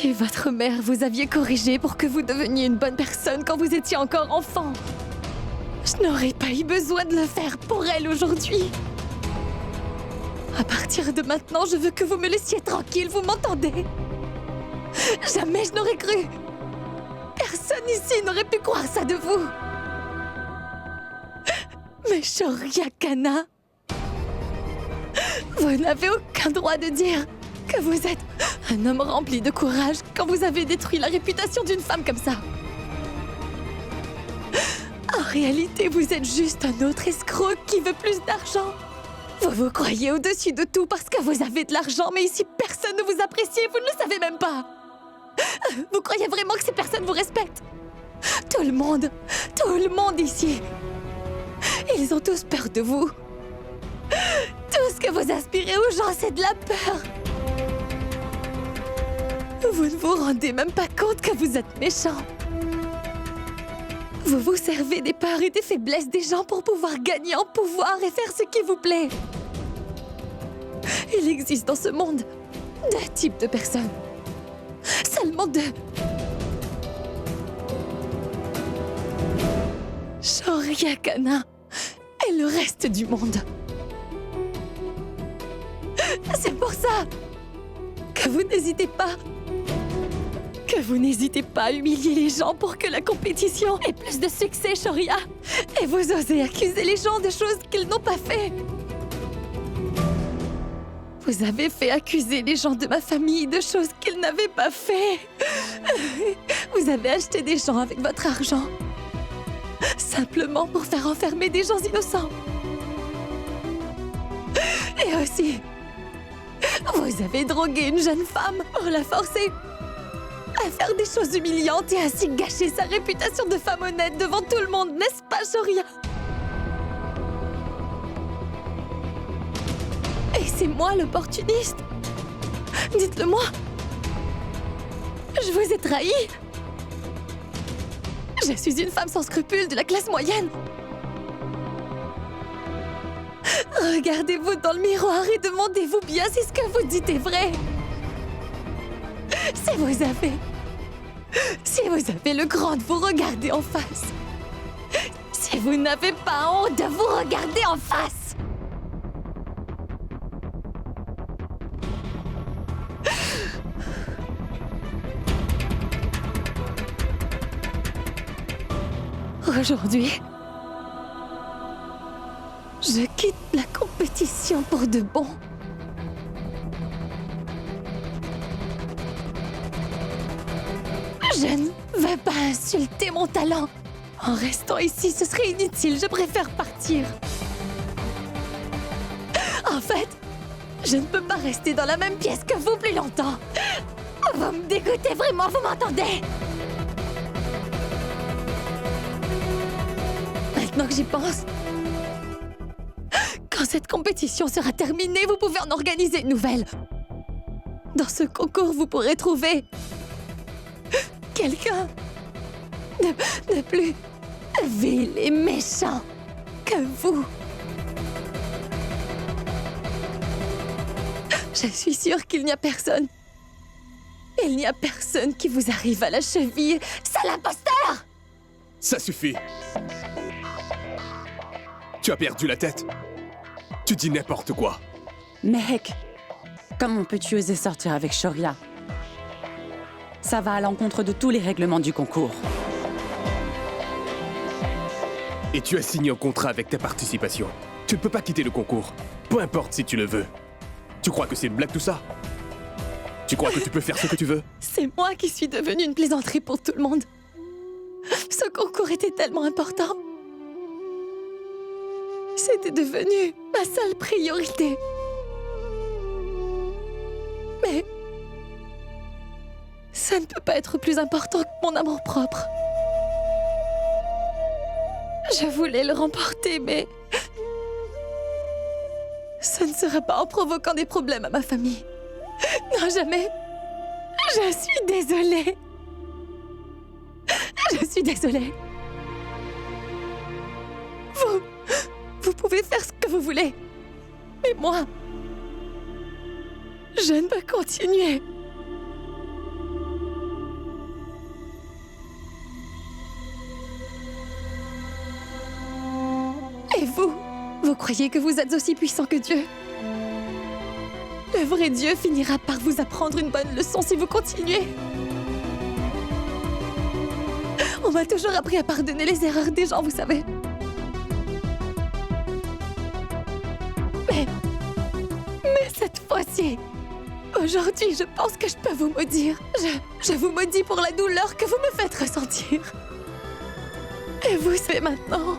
Et votre mère vous aviez corrigé pour que vous deveniez une bonne personne quand vous étiez encore enfant. Je n'aurais pas eu besoin de le faire pour elle aujourd'hui. À partir de maintenant, je veux que vous me laissiez tranquille, vous m'entendez? Jamais je n'aurais cru. Personne ici n'aurait pu croire ça de vous. Mais Shoria Kana, vous n'avez aucun droit de dire que vous êtes un homme rempli de courage quand vous avez détruit la réputation d'une femme comme ça. En réalité, vous êtes juste un autre escroc qui veut plus d'argent. Vous vous croyez au-dessus de tout parce que vous avez de l'argent, mais ici, personne ne vous apprécie et vous ne le savez même pas. Vous croyez vraiment que ces personnes vous respectent? Tout le monde ici. Ils ont tous peur de vous. Tout ce que vous aspirez aux gens, c'est de la peur. Vous ne vous rendez même pas compte que vous êtes méchant. Vous vous servez des peurs et des faiblesses des gens pour pouvoir gagner en pouvoir et faire ce qui vous plaît. Il existe dans ce monde deux types de personnes. Seulement deux. Shoria Kana et le reste du monde. C'est pour ça que vous n'hésitez pas. Que vous n'hésitez pas à humilier les gens pour que la compétition ait plus de succès, Shoria. Et vous osez accuser les gens de choses qu'ils n'ont pas fait. Vous avez fait accuser les gens de ma famille de choses qu'ils n'avaient pas fait. Vous avez acheté des gens avec votre argent. Simplement pour faire enfermer des gens innocents. Et aussi, vous avez drogué une jeune femme pour la forcer à faire des choses humiliantes et ainsi gâcher sa réputation de femme honnête devant tout le monde, n'est-ce pas, Shoria? Et c'est moi l'opportuniste? Dites-le-moi. Je vous ai trahi. Je suis une femme sans scrupules de la classe moyenne. Regardez-vous dans le miroir et demandez-vous bien si ce que vous dites est vrai. Si vous avez le cran de vous regarder en face. Si vous n'avez pas honte de vous regarder en face. Aujourd'hui, je quitte la compétition pour de bon. Je ne veux pas insulter mon talent. En restant ici, ce serait inutile. Je préfère partir. En fait, je ne peux pas rester dans la même pièce que vous plus longtemps. Vous me dégoûtez vraiment, vous m'entendez? Maintenant que j'y pense, quand cette compétition sera terminée, vous pouvez en organiser une nouvelle. Dans ce concours, vous pourrez trouver quelqu'un de plus vil et méchant que vous. Je suis sûre qu'il n'y a personne. Il n'y a personne qui vous arrive à la cheville, sale imposteur! Ça suffit. Tu as perdu la tête. Tu dis n'importe quoi. Mec, comment peux-tu oser sortir avec Shoria? Ça va à l'encontre de tous les règlements du concours. Et tu as signé un contrat avec ta participation. Tu ne peux pas quitter le concours. Peu importe si tu le veux. Tu crois que c'est une blague tout ça? Tu crois que tu peux faire ce que tu veux? C'est moi qui suis devenue une plaisanterie pour tout le monde. Ce concours était tellement important. C'était devenu ma seule priorité. Mais ça ne peut pas être plus important que mon amour-propre. Je voulais le remporter, mais ce ne sera pas en provoquant des problèmes à ma famille. Non, jamais. Je suis désolée. Je suis désolée. Vous pouvez faire ce que vous voulez. Mais moi, je ne peux continuer. croyez que vous êtes aussi puissant que Dieu? Le vrai Dieu finira par vous apprendre une bonne leçon si vous continuez. On m'a toujours appris à pardonner les erreurs des gens, vous savez. Mais cette fois-ci, aujourd'hui, je pense que je peux vous maudire. Je vous maudis pour la douleur que vous me faites ressentir. Et vous savez maintenant,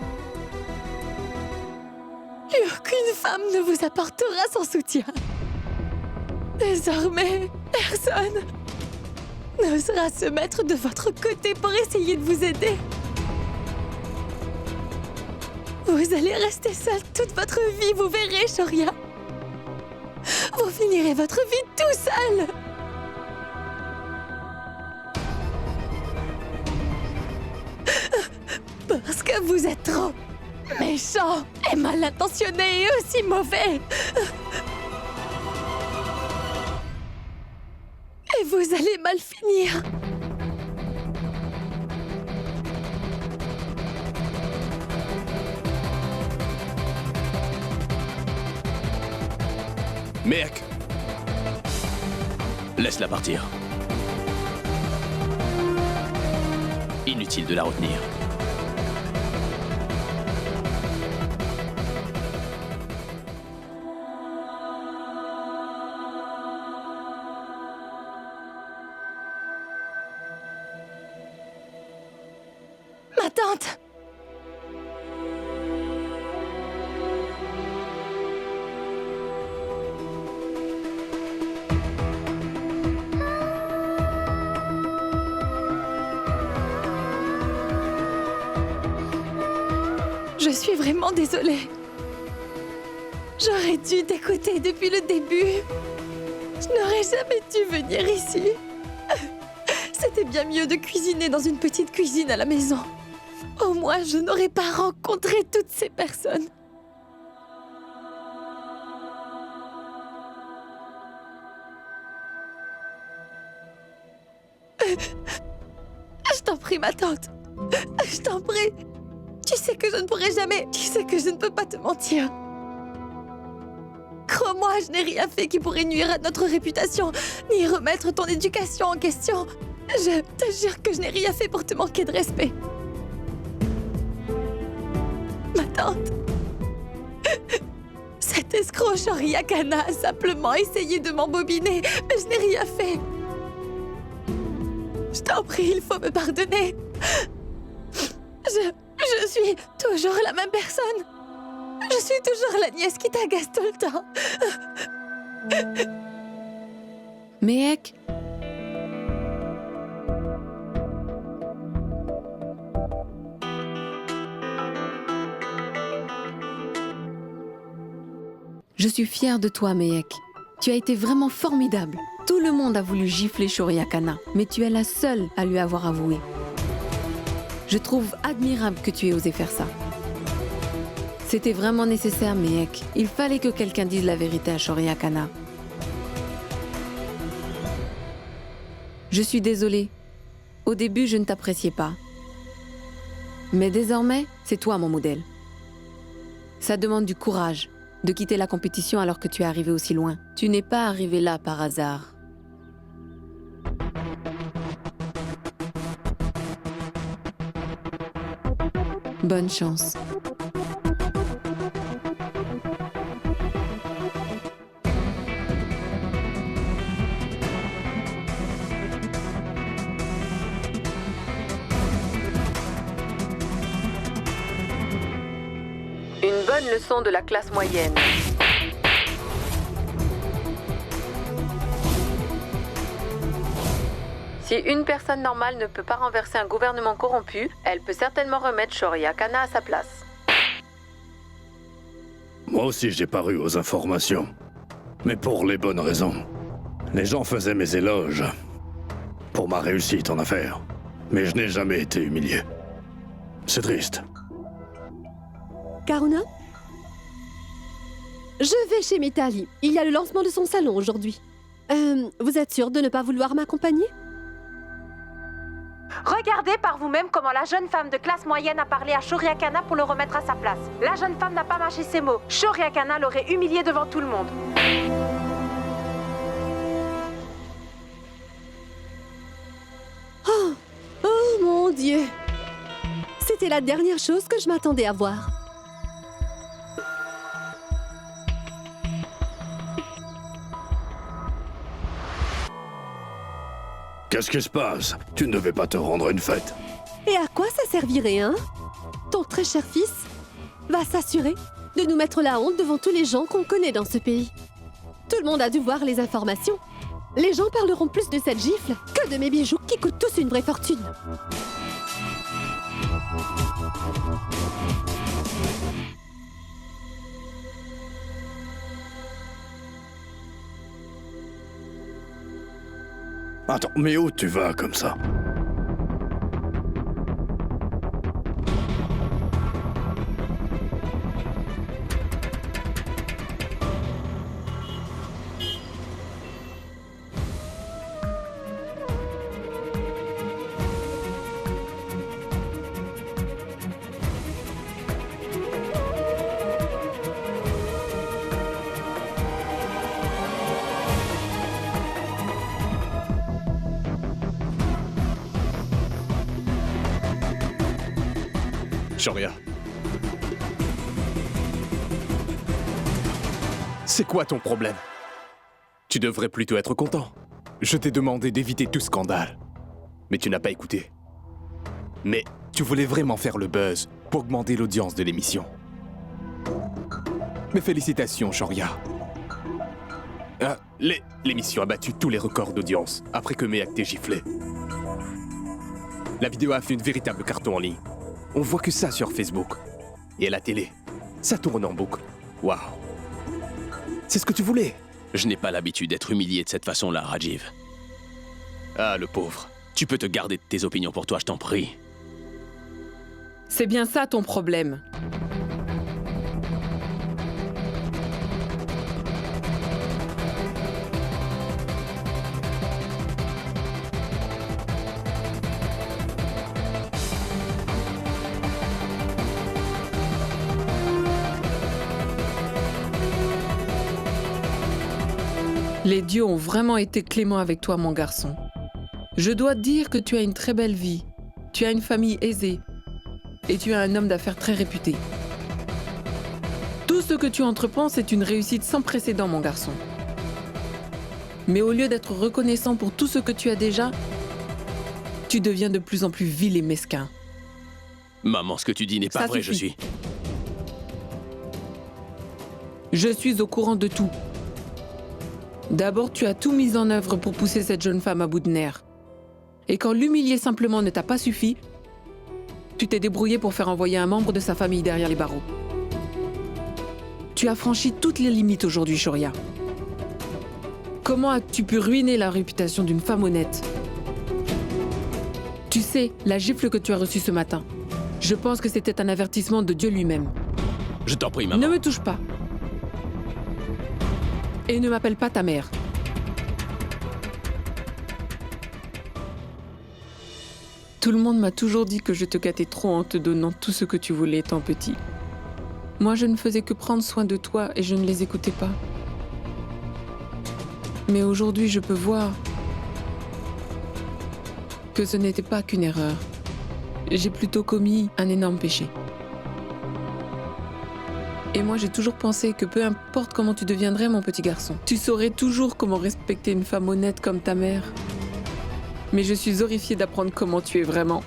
aucune femme ne vous apportera son soutien. Désormais, personne n'osera se mettre de votre côté pour essayer de vous aider. Vous allez rester seule toute votre vie, vous verrez, Shoria. Vous finirez votre vie tout seul. Parce que vous êtes trop méchant et mal intentionné et aussi mauvais. Et vous allez mal finir. Mec! Laisse-la partir. Inutile de la retenir. Ma tante! Je suis vraiment désolée. J'aurais dû t'écouter depuis le début. Je n'aurais jamais dû venir ici. C'était bien mieux de cuisiner dans une petite cuisine à la maison. Au moins, je n'aurais pas rencontré toutes ces personnes. Je t'en prie, ma tante. Je t'en prie. Tu sais que je ne pourrai jamais... Tu sais que je ne peux pas te mentir. Crois-moi, je n'ai rien fait qui pourrait nuire à notre réputation, ni remettre ton éducation en question. Je te jure que je n'ai rien fait pour te manquer de respect. Ma tante. Cet escroc Shoria Kana a simplement essayé de m'embobiner, mais je n'ai rien fait. Je t'en prie, il faut me pardonner. Je suis toujours la même personne. Je suis toujours la nièce qui t'agace tout le temps. Mehek, je suis fière de toi, Mehek. Tu as été vraiment formidable. Tout le monde a voulu gifler Shoria Kana, mais tu es la seule à lui avoir avoué. Je trouve admirable que tu aies osé faire ça. C'était vraiment nécessaire, Mehek. Il fallait que quelqu'un dise la vérité à Shoria Kana. Je suis désolée. Au début, je ne t'appréciais pas. Mais désormais, c'est toi mon modèle. Ça demande du courage de quitter la compétition alors que tu es arrivé aussi loin. Tu n'es pas arrivé là par hasard. Bonne chance. Une bonne leçon de la classe moyenne. Si une personne normale ne peut pas renverser un gouvernement corrompu, elle peut certainement remettre Shoria Kana à sa place. Moi aussi j'ai paru aux informations. Mais pour les bonnes raisons. Les gens faisaient mes éloges pour ma réussite en affaires. Mais je n'ai jamais été humilié. C'est triste. Karuna? Je vais chez Mitali. Il y a le lancement de son salon aujourd'hui. Vous êtes sûre de ne pas vouloir m'accompagner? Regardez par vous-même comment la jeune femme de classe moyenne a parlé à Shoryakana pour le remettre à sa place. La jeune femme n'a pas mâché ses mots. Shoryakana l'aurait humilié devant tout le monde. Oh mon Dieu! C'était la dernière chose que je m'attendais à voir. Qu'est-ce qui se passe? Tu ne devais pas te rendre à une fête. Et à quoi ça servirait, hein? Ton très cher fils va s'assurer de nous mettre la honte devant tous les gens qu'on connaît dans ce pays. Tout le monde a dû voir les informations. Les gens parleront plus de cette gifle que de mes bijoux qui coûtent tous une vraie fortune. Attends, mais où tu vas comme ça? Shorya. C'est quoi ton problème? Tu devrais plutôt être content. Je t'ai demandé d'éviter tout scandale. Mais tu n'as pas écouté. Mais tu voulais vraiment faire le buzz pour augmenter l'audience de l'émission. Mes félicitations, Shorya. L'émission a battu tous les records d'audience après que Meak t'ait giflé. La vidéo a fait une véritable carton en ligne. On voit que ça sur Facebook. Et à la télé, ça tourne en boucle. Waouh. C'est ce que tu voulais. Je n'ai pas l'habitude d'être humilié de cette façon-là, Rajiv. Ah, le pauvre. Tu peux te garder de tes opinions pour toi, je t'en prie. C'est bien ça ton problème. Les dieux ont vraiment été cléments avec toi, mon garçon. Je dois te dire que tu as une très belle vie. Tu as une famille aisée. Et tu es un homme d'affaires très réputé. Tout ce que tu entreprends, c'est une réussite sans précédent, mon garçon. Mais au lieu d'être reconnaissant pour tout ce que tu as déjà, tu deviens de plus en plus vil et mesquin. Maman, ce que tu dis n'est pas Ça vrai, suffit. Je suis au courant de tout. D'abord, tu as tout mis en œuvre pour pousser cette jeune femme à bout de nerfs. Et quand l'humilier simplement ne t'a pas suffi, tu t'es débrouillé pour faire envoyer un membre de sa famille derrière les barreaux. Tu as franchi toutes les limites aujourd'hui, Shorya. Comment as-tu pu ruiner la réputation d'une femme honnête? Tu sais, la gifle que tu as reçue ce matin, je pense que c'était un avertissement de Dieu lui-même. Je t'en prie, maman. Ne me touche pas. Et ne m'appelle pas ta mère. Tout le monde m'a toujours dit que je te gâtais trop en te donnant tout ce que tu voulais étant petit. Moi, je ne faisais que prendre soin de toi et je ne les écoutais pas. Mais aujourd'hui, je peux voir que ce n'était pas qu'une erreur. J'ai plutôt commis un énorme péché. Et moi, j'ai toujours pensé que peu importe comment tu deviendrais, mon petit garçon, tu saurais toujours comment respecter une femme honnête comme ta mère. Mais je suis horrifiée d'apprendre comment tu es vraiment.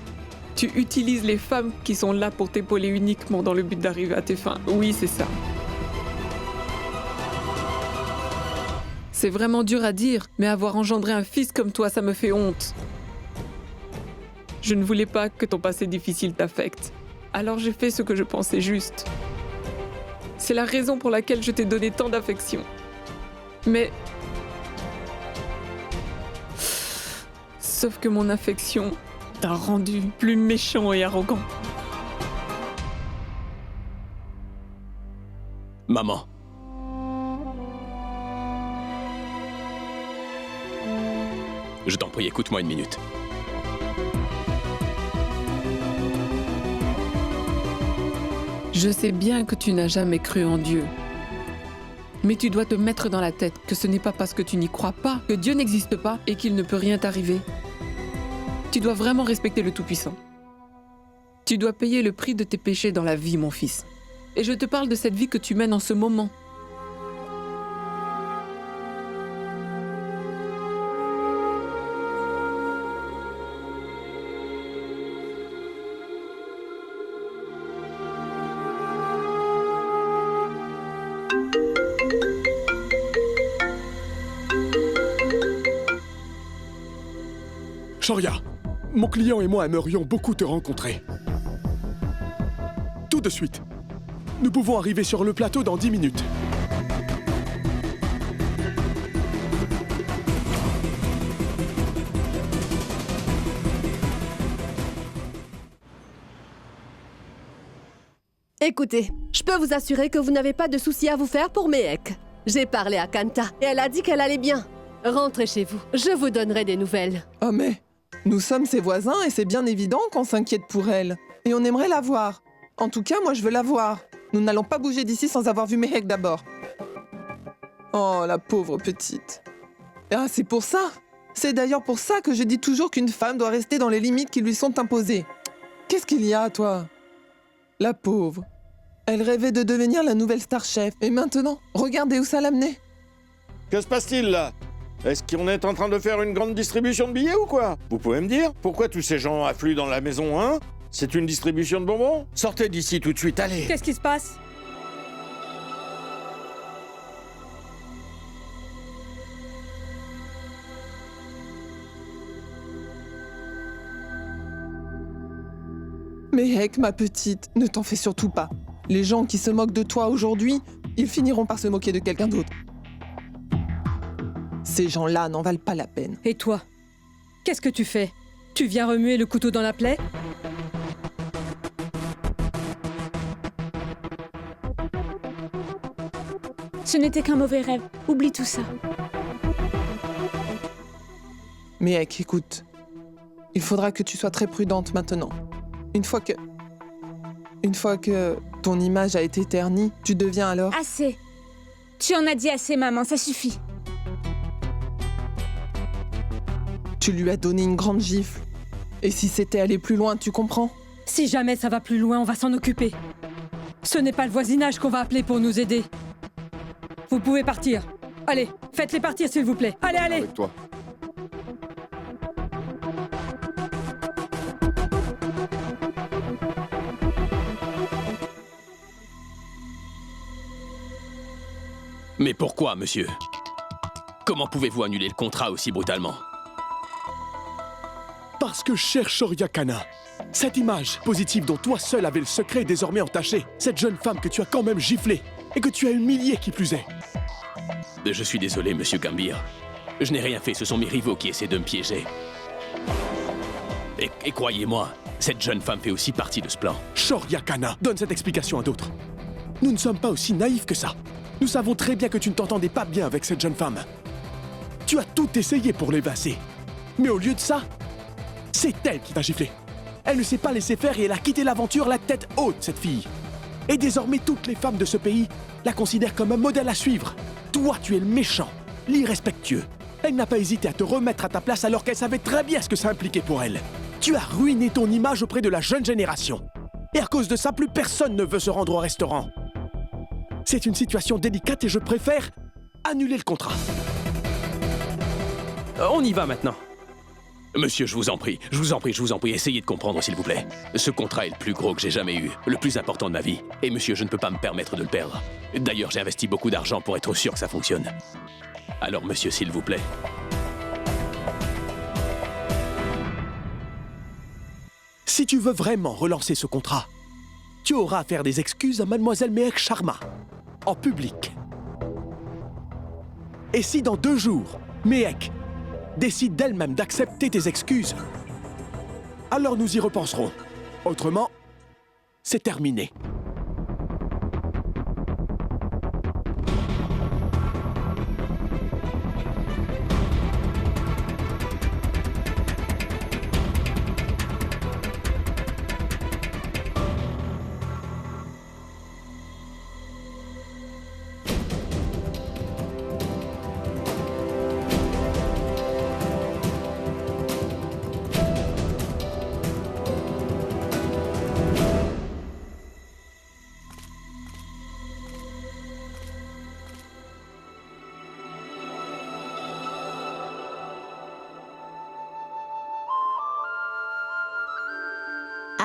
Tu utilises les femmes qui sont là pour t'épauler uniquement dans le but d'arriver à tes fins. Oui, c'est ça. C'est vraiment dur à dire, mais avoir engendré un fils comme toi, ça me fait honte. Je ne voulais pas que ton passé difficile t'affecte. Alors j'ai fait ce que je pensais juste. C'est la raison pour laquelle je t'ai donné tant d'affection. Mais... sauf que mon affection t'a rendu plus méchant et arrogant. Maman. Je t'en prie, écoute-moi une minute. Je sais bien que tu n'as jamais cru en Dieu. Mais tu dois te mettre dans la tête que ce n'est pas parce que tu n'y crois pas que Dieu n'existe pas et qu'il ne peut rien t'arriver. Tu dois vraiment respecter le Tout-Puissant. Tu dois payer le prix de tes péchés dans la vie, mon fils. Et je te parle de cette vie que tu mènes en ce moment. Shoria, mon client et moi aimerions beaucoup te rencontrer. Tout de suite. Nous pouvons arriver sur le plateau dans 10 minutes. Écoutez, je peux vous assurer que vous n'avez pas de soucis à vous faire pour Mehek. J'ai parlé à Kanta et elle a dit qu'elle allait bien. Rentrez chez vous, je vous donnerai des nouvelles. Oh mais, nous sommes ses voisins et c'est bien évident qu'on s'inquiète pour elle. Et on aimerait la voir. En tout cas, moi je veux la voir. Nous n'allons pas bouger d'ici sans avoir vu Mehek d'abord. Oh, la pauvre petite. Ah, c'est pour ça. C'est d'ailleurs pour ça que je dis toujours qu'une femme doit rester dans les limites qui lui sont imposées. Qu'est-ce qu'il y a, toi? La pauvre. Elle rêvait de devenir la nouvelle star chef. Et maintenant, regardez où ça l'a menée. Que se passe-t-il là? Est-ce qu'on est en train de faire une grande distribution de billets ou quoi? Vous pouvez me dire pourquoi tous ces gens affluent dans la maison, hein? C'est une distribution de bonbons? Sortez d'ici tout de suite, allez! Qu'est-ce qui se passe? Mehek, ma petite, ne t'en fais surtout pas. Les gens qui se moquent de toi aujourd'hui, ils finiront par se moquer de quelqu'un d'autre. Ces gens-là n'en valent pas la peine. Et toi? Qu'est-ce que tu fais? Tu viens remuer le couteau dans la plaie? Ce n'était qu'un mauvais rêve. Oublie tout ça. Mehek, écoute. Il faudra que tu sois très prudente maintenant. Une fois que ton image a été ternie, tu deviens alors... Assez. Tu en as dit assez, maman, ça suffit. Tu lui as donné une grande gifle. Et si c'était aller plus loin, tu comprends? Si jamais ça va plus loin, on va s'en occuper. Ce n'est pas le voisinage qu'on va appeler pour nous aider. Vous pouvez partir. Allez, faites-les partir s'il vous plaît. Allez, allez! Avec toi. Mais pourquoi, monsieur? Comment pouvez-vous annuler le contrat aussi brutalement? Parce que, cher Shoria Kana, cette image positive dont toi seul avais le secret est désormais entachée. Cette jeune femme que tu as quand même giflée et que tu as humiliée qui plus est. Je suis désolé, monsieur Gambhir. Je n'ai rien fait, ce sont mes rivaux qui essaient de me piéger. Et croyez-moi, cette jeune femme fait aussi partie de ce plan. Shoria Kana, donne cette explication à d'autres. Nous ne sommes pas aussi naïfs que ça. Nous savons très bien que tu ne t'entendais pas bien avec cette jeune femme. Tu as tout essayé pour l'évincer. Mais au lieu de ça, c'est elle qui t'a giflé. Elle ne s'est pas laissée faire et elle a quitté l'aventure la tête haute, cette fille. Et désormais, toutes les femmes de ce pays la considèrent comme un modèle à suivre. Toi, tu es le méchant, l'irrespectueux. Elle n'a pas hésité à te remettre à ta place alors qu'elle savait très bien ce que ça impliquait pour elle. Tu as ruiné ton image auprès de la jeune génération. Et à cause de ça, plus personne ne veut se rendre au restaurant. C'est une situation délicate et je préfère annuler le contrat. On y va maintenant. Monsieur, je vous en prie, essayez de comprendre s'il vous plaît. Ce contrat est le plus gros que j'ai jamais eu, le plus important de ma vie. Et monsieur, je ne peux pas me permettre de le perdre. D'ailleurs, j'ai investi beaucoup d'argent pour être sûr que ça fonctionne. Alors monsieur, s'il vous plaît. Si tu veux vraiment relancer ce contrat, tu auras à faire des excuses à Mademoiselle Mehek Sharma, en public. Et si dans 2 jours, Mehek décide d'elle-même d'accepter tes excuses, alors nous y repenserons. Autrement, c'est terminé.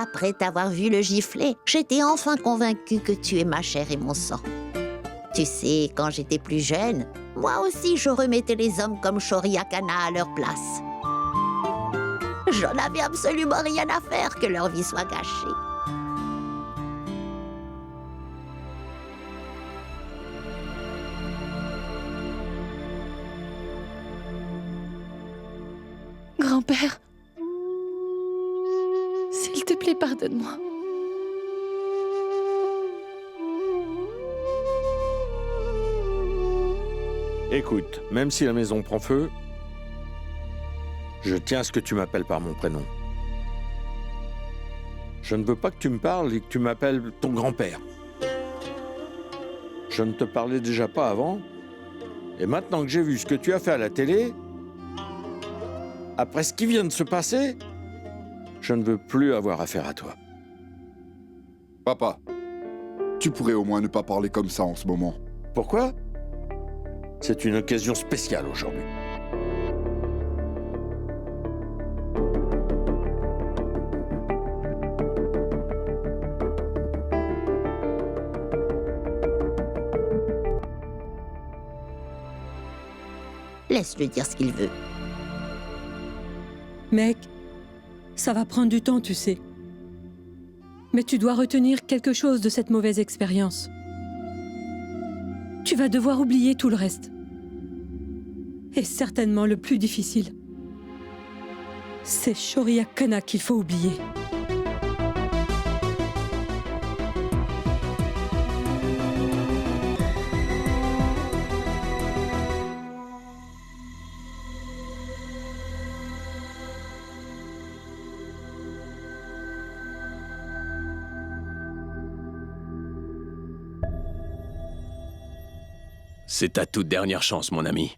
Après t'avoir vu le gifler, j'étais enfin convaincue que tu es ma chair et mon sang. Tu sais, quand j'étais plus jeune, moi aussi je remettais les hommes comme Shoryakana à leur place. J'en avais absolument rien à faire que leur vie soit gâchée. Grand-père, s'il te plaît, pardonne-moi. Écoute, même si la maison prend feu, je tiens à ce que tu m'appelles par mon prénom. Je ne veux pas que tu me parles et que tu m'appelles ton grand-père. Je ne te parlais déjà pas avant, et maintenant que j'ai vu ce que tu as fait à la télé, après ce qui vient de se passer, je ne veux plus avoir affaire à toi. Papa, tu pourrais au moins ne pas parler comme ça en ce moment. Pourquoi ? C'est une occasion spéciale aujourd'hui. Laisse-le dire ce qu'il veut. Mec, ça va prendre du temps, tu sais. Mais tu dois retenir quelque chose de cette mauvaise expérience. Tu vas devoir oublier tout le reste. Et certainement le plus difficile. C'est Shoryakana qu'il faut oublier. C'est ta toute dernière chance, mon ami.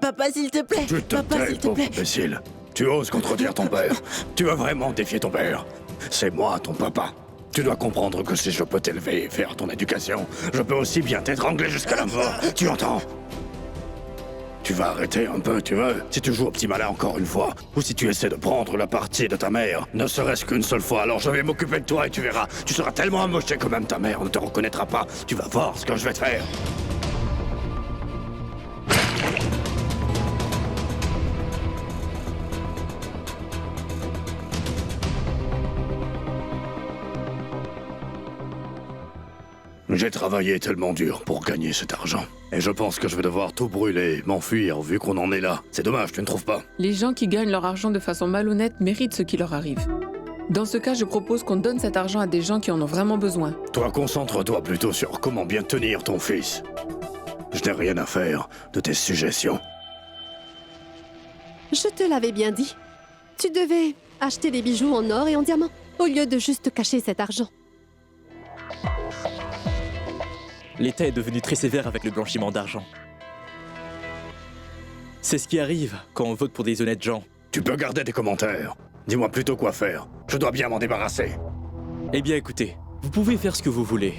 Papa, s'il te plaît. Tu te tais, pauvre imbécile. Tu oses contredire ton père. Tu veux vraiment défier ton père. C'est moi, ton papa. Tu dois comprendre que si je peux t'élever et faire ton éducation, je peux aussi bien t'étrangler jusqu'à la mort. Tu entends ? Tu vas arrêter un peu, tu veux? Si tu joues au petit malin encore une fois, ou si tu essaies de prendre la partie de ta mère, ne serait-ce qu'une seule fois, alors je vais m'occuper de toi et tu verras. Tu seras tellement amoché que même ta mère ne te reconnaîtra pas. Tu vas voir ce que je vais te faire. J'ai travaillé tellement dur pour gagner cet argent. Et je pense que je vais devoir tout brûler, m'enfuir, vu qu'on en est là. C'est dommage, tu ne trouves pas? Les gens qui gagnent leur argent de façon malhonnête méritent ce qui leur arrive. Dans ce cas, je propose qu'on donne cet argent à des gens qui en ont vraiment besoin. Toi, concentre-toi plutôt sur comment bien tenir ton fils. Je n'ai rien à faire de tes suggestions. Je te l'avais bien dit. Tu devais acheter des bijoux en or et en diamant, au lieu de juste cacher cet argent. L'État est devenu très sévère avec le blanchiment d'argent. C'est ce qui arrive quand on vote pour des honnêtes gens. Tu peux garder tes commentaires. Dis-moi plutôt quoi faire. Je dois bien m'en débarrasser. Eh bien écoutez, vous pouvez faire ce que vous voulez.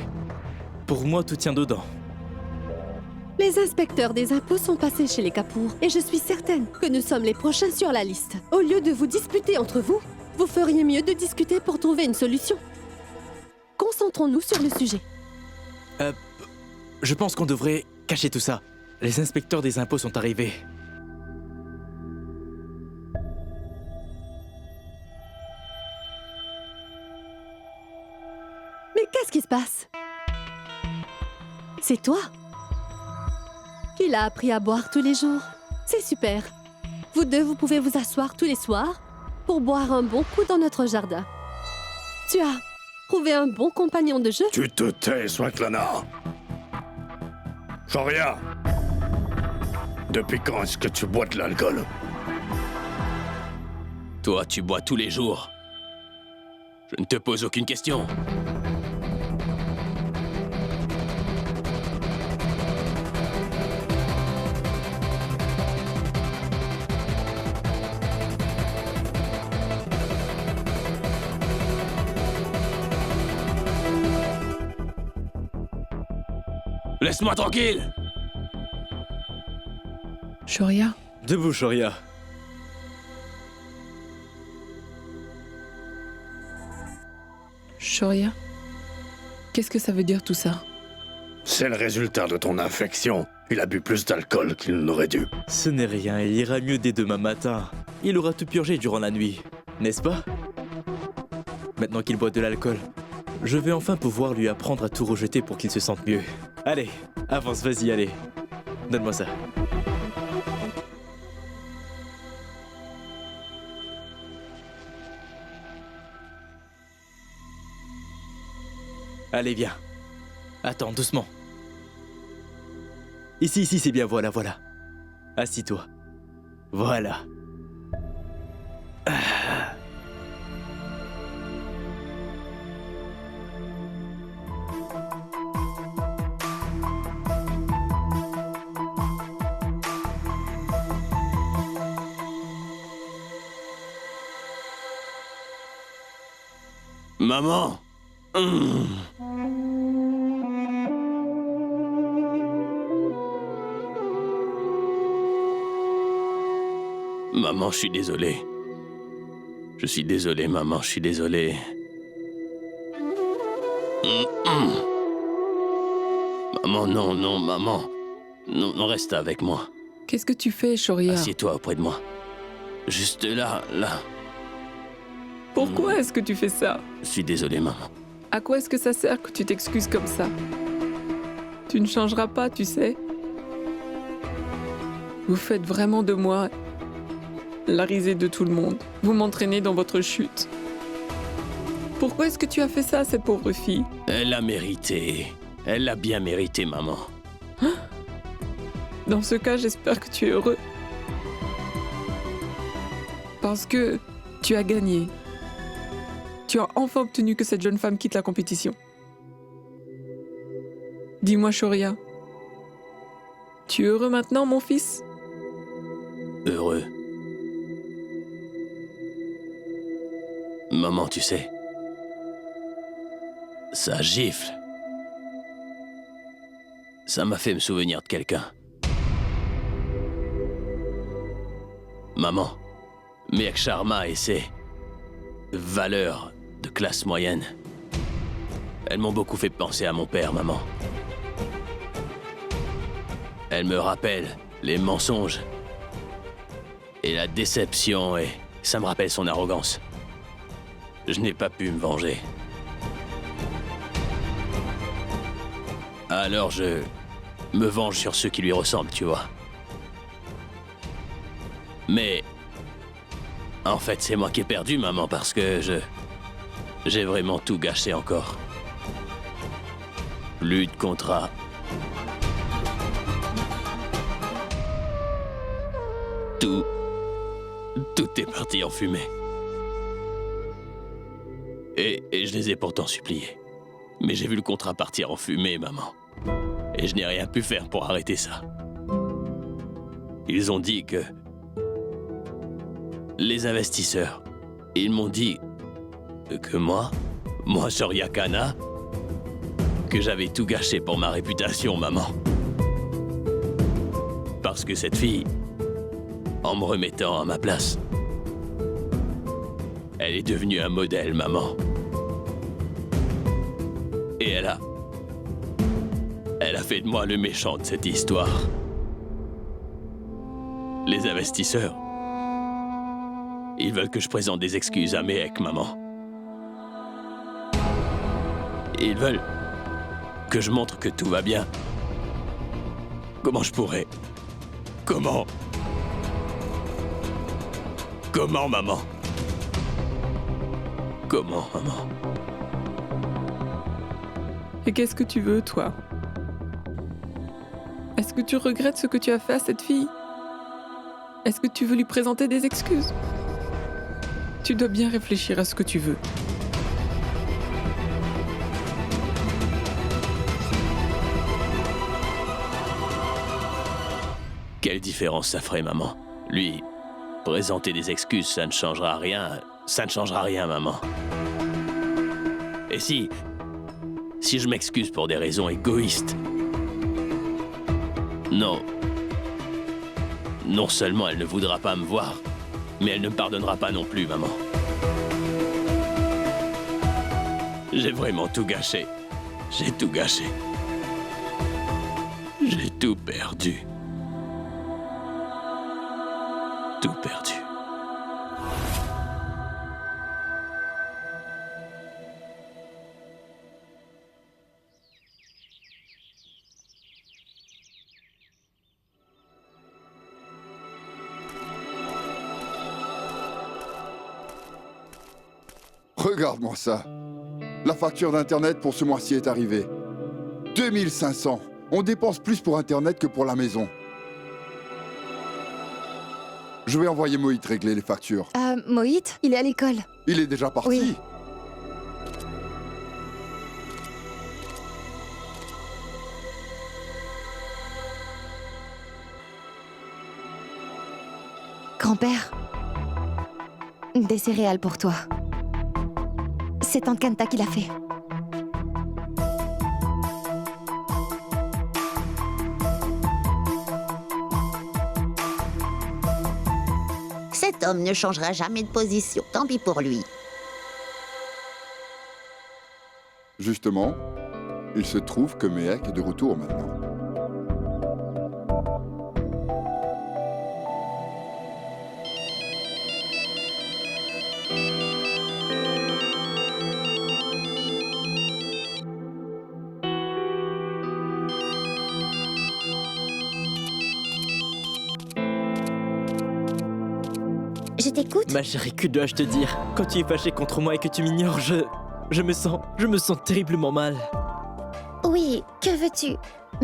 Pour moi, tout tient dedans. Les inspecteurs des impôts sont passés chez les Kapoor et je suis certaine que nous sommes les prochains sur la liste. Au lieu de vous disputer entre vous, vous feriez mieux de discuter pour trouver une solution. Concentrons-nous sur le sujet. Je pense qu'on devrait cacher tout ça. Les inspecteurs des impôts sont arrivés. Mais qu'est-ce qui se passe? C'est toi? Il a appris à boire tous les jours. C'est super. Vous deux, vous pouvez vous asseoir tous les soirs pour boire un bon coup dans notre jardin. Tu as trouvé un bon compagnon de jeu? Tu te tais, Swatlana. Shoria, depuis quand est-ce que tu bois de l'alcool? Toi, tu bois tous les jours. Je ne te pose aucune question. Laisse-moi tranquille! Shoria? Debout, Shoria. Shoria? Qu'est-ce que ça veut dire tout ça? C'est le résultat de ton infection. Il a bu plus d'alcool qu'il n'aurait dû. Ce n'est rien, il ira mieux dès demain matin. Il aura tout purgé durant la nuit, n'est-ce pas? Maintenant qu'il boit de l'alcool, je vais enfin pouvoir lui apprendre à tout rejeter pour qu'il se sente mieux. Allez, avance, vas-y, allez. Donne-moi ça. Allez, viens. Attends, doucement. Ici, c'est bien, voilà. Assis-toi. Voilà. Ah. Maman. Maman, je suis désolé. Je suis désolé, maman, je suis désolé. Maman, non, maman. Non, reste avec moi. Qu'est-ce que tu fais, Shoria? Assieds-toi auprès de moi. Juste là. Pourquoi est-ce que tu fais ça? Je suis désolé, maman. À quoi est-ce que ça sert que tu t'excuses comme ça? Tu ne changeras pas, tu sais. Vous faites vraiment de moi la risée de tout le monde. Vous m'entraînez dans votre chute. Pourquoi est-ce que tu as fait ça à cette pauvre fille? Elle l'a mérité. Elle l'a bien mérité, maman. Dans ce cas, j'espère que tu es heureux. Parce que tu as gagné. Tu as enfin obtenu que cette jeune femme quitte la compétition. Dis-moi, Shoria. Tu es heureux maintenant, mon fils? Heureux. Maman, tu sais, ça gifle. Ça m'a fait me souvenir de quelqu'un. Maman, Mehek Sharma et ses valeurs de classe moyenne, elles m'ont beaucoup fait penser à mon père, maman. Elles me rappellent les mensonges et la déception, et ça me rappelle son arrogance. Je n'ai pas pu me venger. Alors je me venge sur ceux qui lui ressemblent, tu vois. Mais en fait, c'est moi qui ai perdu, maman, parce que j'ai vraiment tout gâché encore. Plus de contrat. Tout est parti en fumée. Et je les ai pourtant suppliés. Mais j'ai vu le contrat partir en fumée, maman. Et je n'ai rien pu faire pour arrêter ça. Ils ont dit que... Les investisseurs, ils m'ont dit que moi, Shoria Kana, que j'avais tout gâché pour ma réputation, maman. Parce que cette fille, en me remettant à ma place, elle est devenue un modèle, maman. Et elle a fait de moi le méchant de cette histoire. Les investisseurs, ils veulent que je présente des excuses à Mehek, maman. Ils veulent que je montre que tout va bien. Comment je pourrais? Comment, maman? Comment, maman? Et qu'est-ce que tu veux, toi? Est-ce que tu regrettes ce que tu as fait à cette fille? Est-ce que tu veux lui présenter des excuses? Tu dois bien réfléchir à ce que tu veux. Quelle différence ça ferait, maman? Lui, présenter des excuses, ça ne changera rien. Ça ne changera rien, maman. Et si je m'excuse pour des raisons égoïstes? Non, Non seulement elle ne voudra pas me voir, mais elle ne me pardonnera pas non plus, maman. J'ai vraiment tout gâché. J'ai tout gâché. J'ai tout perdu. Tout perdu. Regarde-moi ça. La facture d'Internet pour ce mois-ci est arrivée. 2500. On dépense plus pour Internet que pour la maison. Je vais envoyer Moït régler les factures. Moït, il est à l'école. Il est déjà parti. Oui. Grand-père, des céréales pour toi. C'est Tante Kanta qui l'a fait. Cet homme ne changera jamais de position. Tant pis pour lui. Justement, il se trouve que Mehek est de retour maintenant. Je t'écoute. Ma chérie, que dois-je te dire? Quand tu es fâché contre moi et que tu m'ignores, je me sens terriblement mal. Oui, que veux-tu?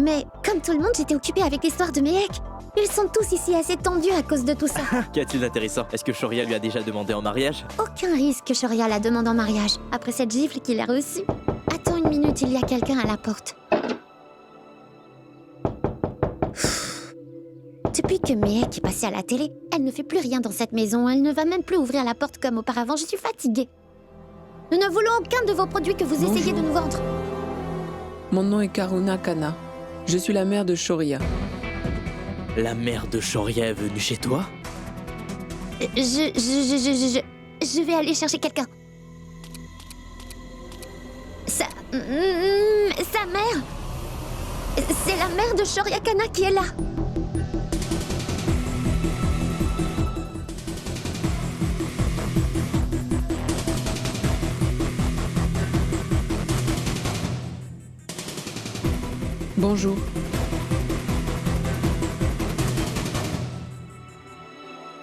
Mais comme tout le monde, j'étais occupée avec l'histoire de Mehek. Ils sont tous ici assez tendus à cause de tout ça. Qu'y a-t-il d'intéressant? Est-ce que Shoria lui a déjà demandé en mariage? Aucun risque que Shoria la demande en mariage, après cette gifle qu'il a reçue. Attends une minute, il y a quelqu'un à la porte. Depuis que Mehek est passée à la télé, elle ne fait plus rien dans cette maison. Elle ne va même plus ouvrir la porte comme auparavant. Je suis fatiguée. Nous ne voulons aucun de vos produits que vous essayez de nous vendre. Mon nom est Karuna Kana. Je suis la mère de Shoria. La mère de Shoria est venue chez toi? Je vais aller chercher quelqu'un. Sa mère. C'est la mère de Shoria Kana qui est là. Bonjour.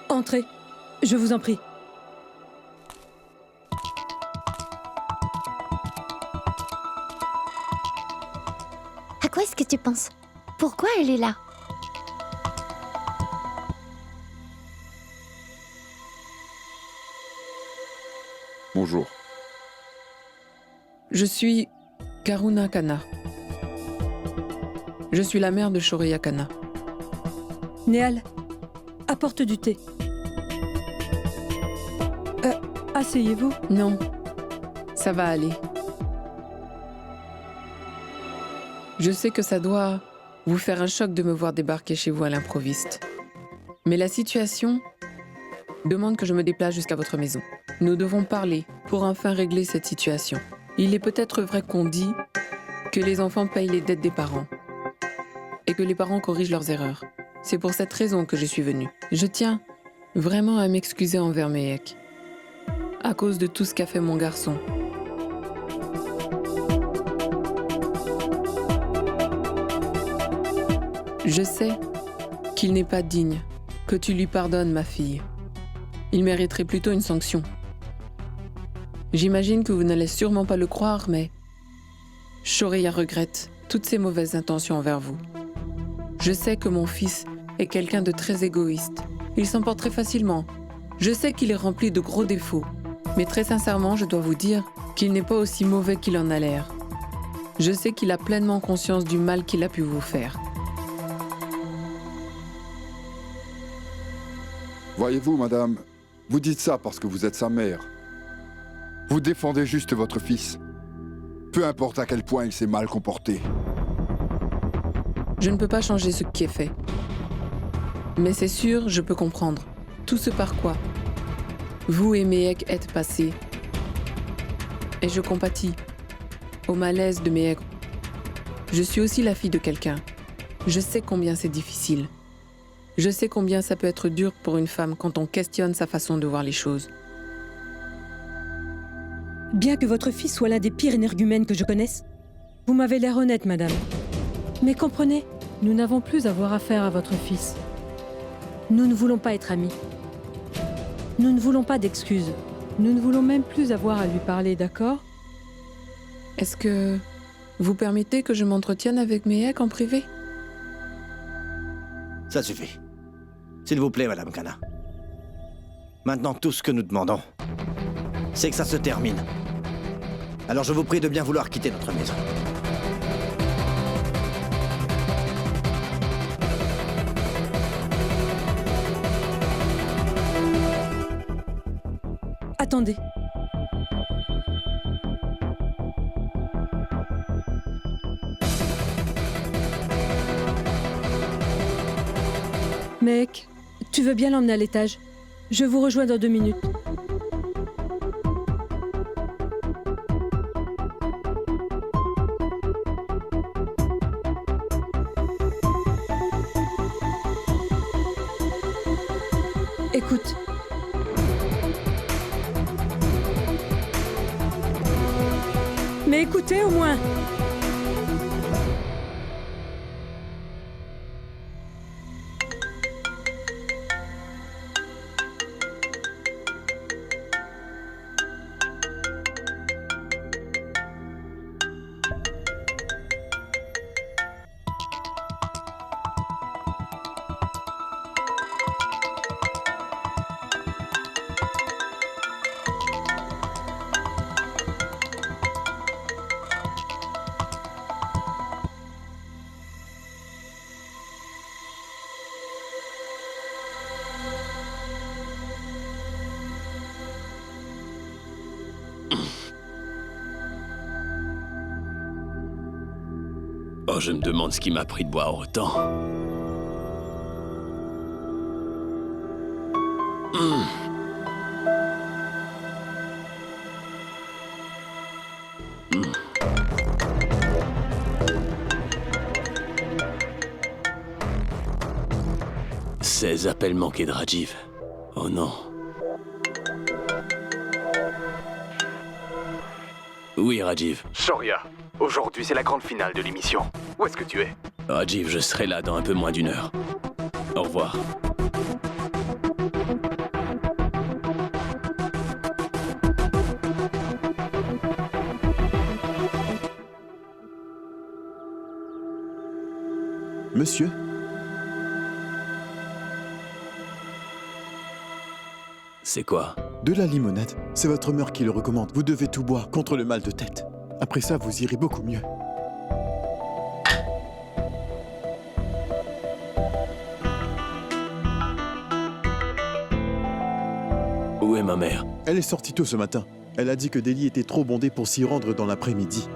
Entrez, je vous en prie. À quoi est-ce que tu penses? Pourquoi elle est là? Bonjour. Je suis Karuna Kana. Je suis la mère de Shoria Kana. Néal, apporte du thé. Asseyez-vous. Non, ça va aller. Je sais que ça doit vous faire un choc de me voir débarquer chez vous à l'improviste. Mais la situation demande que je me déplace jusqu'à votre maison. Nous devons parler pour enfin régler cette situation. Il est peut-être vrai qu'on dit que les enfants payent les dettes des parents et que les parents corrigent leurs erreurs. C'est pour cette raison que je suis venue. Je tiens vraiment à m'excuser envers Mehek à cause de tout ce qu'a fait mon garçon. Je sais qu'il n'est pas digne que tu lui pardonnes, ma fille. Il mériterait plutôt une sanction. J'imagine que vous n'allez sûrement pas le croire, mais Shoria regrette toutes ses mauvaises intentions envers vous. Je sais que mon fils est quelqu'un de très égoïste. Il s'emporte très facilement. Je sais qu'il est rempli de gros défauts. Mais très sincèrement, je dois vous dire qu'il n'est pas aussi mauvais qu'il en a l'air. Je sais qu'il a pleinement conscience du mal qu'il a pu vous faire. Voyez-vous, madame, vous dites ça parce que vous êtes sa mère. Vous défendez juste votre fils. Peu importe à quel point il s'est mal comporté. Je ne peux pas changer ce qui est fait. Mais c'est sûr, je peux comprendre. Tout ce par quoi vous et Mehek êtes passés. Et je compatis au malaise de Mehek. Je suis aussi la fille de quelqu'un. Je sais combien c'est difficile. Je sais combien ça peut être dur pour une femme quand on questionne sa façon de voir les choses. Bien que votre fils soit l'un des pires énergumènes que je connaisse, vous m'avez l'air honnête, madame. Mais comprenez, nous n'avons plus à avoir affaire à votre fils. Nous ne voulons pas être amis. Nous ne voulons pas d'excuses. Nous ne voulons même plus avoir à lui parler, d'accord? Est-ce que vous permettez que je m'entretienne avec Mehek en privé? Ça suffit. S'il vous plaît, Madame Kana. Maintenant, tout ce que nous demandons, c'est que ça se termine. Alors je vous prie de bien vouloir quitter notre maison. Attendez. Mec, tu veux bien l'emmener à l'étage? Je vous rejoins dans 2 minutes. Écoute. Mais écoutez au moins. Oh, je me demande ce qui m'a pris de boire autant. Mm. 16 appels manqués de Rajiv. Oh non. Oui, Rajiv. Shoria, aujourd'hui c'est la grande finale de l'émission. Où est-ce que tu es? Rajiv, je serai là dans un peu moins d'1 heure. Au revoir. Monsieur? C'est quoi? De la limonade. C'est votre mère qui le recommande. Vous devez tout boire contre le mal de tête. Après ça, vous irez beaucoup mieux. Où est ma mère? Elle est sortie tôt ce matin. Elle a dit que Delhi était trop bondé pour s'y rendre dans l'après-midi.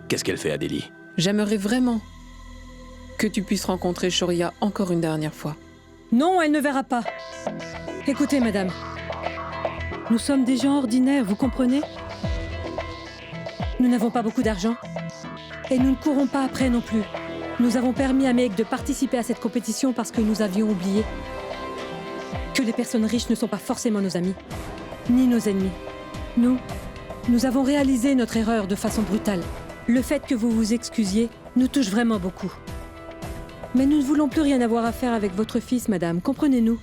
Qu'est-ce qu'elle fait à Delhi? J'aimerais vraiment que tu puisses rencontrer Shoria encore une dernière fois. Non, elle ne verra pas. Écoutez, madame. Nous sommes des gens ordinaires, vous comprenez? Nous n'avons pas beaucoup d'argent. Et nous ne courons pas après non plus. Nous avons permis à Mehek de participer à cette compétition parce que nous avions oublié que les personnes riches ne sont pas forcément nos amis, ni nos ennemis. Nous avons réalisé notre erreur de façon brutale. Le fait que vous vous excusiez nous touche vraiment beaucoup. Mais nous ne voulons plus rien avoir à faire avec votre fils, madame. Comprenez-nous.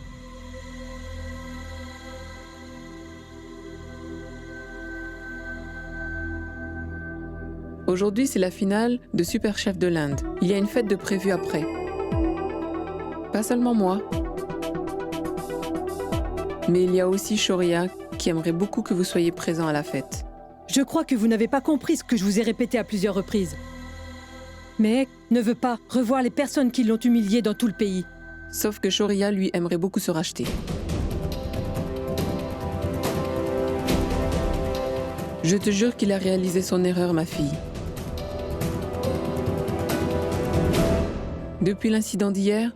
Aujourd'hui, c'est la finale de Super Chef de l'Inde. Il y a une fête de prévue après. Pas seulement moi. Mais il y a aussi Shoria qui aimerait beaucoup que vous soyez présent à la fête. Je crois que vous n'avez pas compris ce que je vous ai répété à plusieurs reprises. Mehek ne veut pas revoir les personnes qui l'ont humilié dans tout le pays. Sauf que Shoria, lui, aimerait beaucoup se racheter. Je te jure qu'il a réalisé son erreur, ma fille. Depuis l'incident d'hier,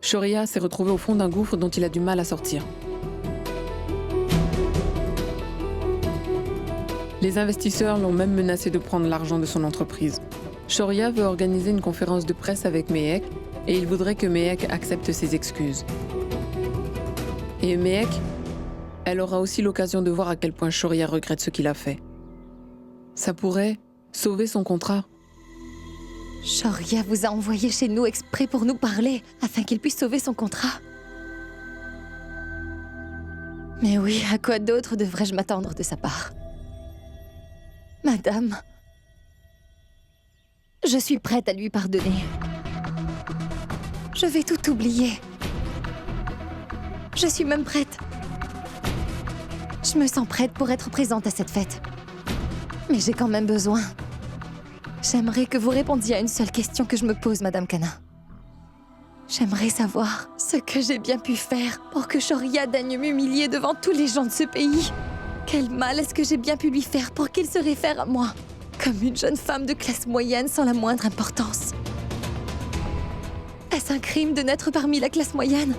Shoria s'est retrouvé au fond d'un gouffre dont il a du mal à sortir. Les investisseurs l'ont même menacé de prendre l'argent de son entreprise. Shoria veut organiser une conférence de presse avec Mehek et il voudrait que Mehek accepte ses excuses. Et Mehek, elle aura aussi l'occasion de voir à quel point Shoria regrette ce qu'il a fait. Ça pourrait sauver son contrat. Shoria vous a envoyé chez nous exprès pour nous parler, afin qu'il puisse sauver son contrat. Mais oui, à quoi d'autre devrais-je m'attendre de sa part? Madame, je suis prête à lui pardonner. Je vais tout oublier. Je suis même prête. Je me sens prête pour être présente à cette fête. Mais j'ai quand même besoin. J'aimerais que vous répondiez à une seule question que je me pose, Madame Kana. J'aimerais savoir ce que j'ai bien pu faire pour que Shoria daigne m'humilier devant tous les gens de ce pays. Quel mal est-ce que j'ai bien pu lui faire pour qu'il se réfère à moi comme une jeune femme de classe moyenne sans la moindre importance? Est-ce un crime de naître parmi la classe moyenne?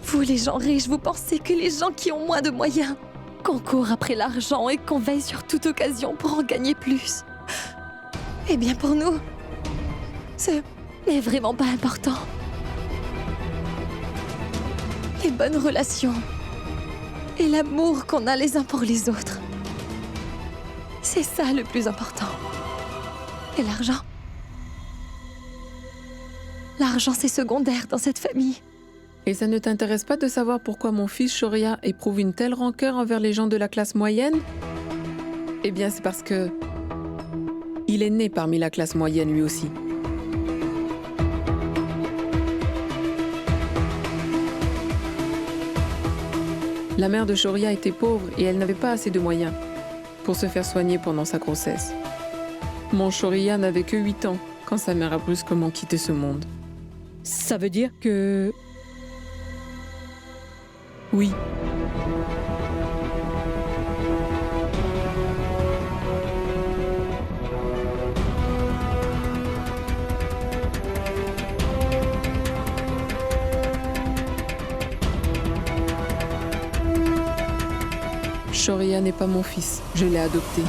Vous, les gens riches, vous pensez que les gens qui ont moins de moyens qu'on court après l'argent et qu'on veille sur toute occasion pour en gagner plus? Eh bien, pour nous, ce n'est vraiment pas important. Les bonnes relations et l'amour qu'on a les uns pour les autres, c'est ça le plus important. Et l'argent? L'argent, c'est secondaire dans cette famille. Et ça ne t'intéresse pas de savoir pourquoi mon fils Shoria éprouve une telle rancœur envers les gens de la classe moyenne? Eh bien, c'est parce que il est né parmi la classe moyenne lui aussi. La mère de Shoria était pauvre et elle n'avait pas assez de moyens pour se faire soigner pendant sa grossesse. Mon Shoria n'avait que 8 ans quand sa mère a brusquement quitté ce monde. Ça veut dire que... Oui. Shoria n'est pas mon fils, je l'ai adopté.